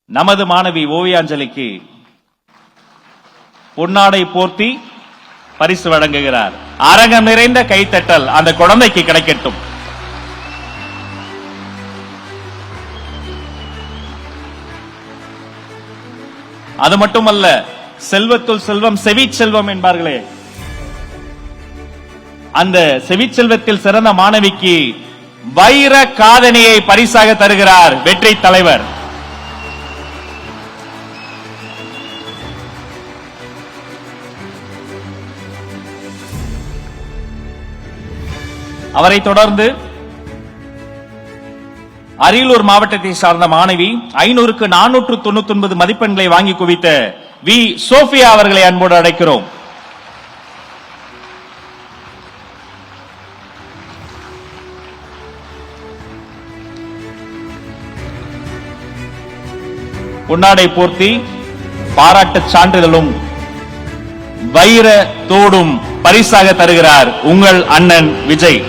நமது மாணவி ஓவியாஞ்சலிக்கு பொன்னாடை போர்த்தி பரிசு வழங்குகிறார். அரங்கம் நிறைந்த கைத்தட்டல் அந்த குழந்தைக்கு கிடைக்கட்டும். அது மட்டுமல்ல, செல்வத்துள் செல்வம் செவிச்செல்வம் என்பார்களே, அந்த செவிச்செல்வத்தில் சிறந்த மாணவிக்கு வைர காதணியை பரிசாக தருகிறார் வெற்றி தலைவர். அவரை தொடர்ந்து அரியலூர் மாவட்டத்தை சார்ந்த மாணவி 500க்கு 499 மதிப்பெண்களை வாங்கி குவித்த வி சோபியா அவர்களை அன்போடு அழைக்கிறோம். பொன்னாடை போர்த்தி பாராட்டு சான்றிதழும் வைர தோடும் பரிசாக தருகிறார் உங்கள் அண்ணன் விஜய்.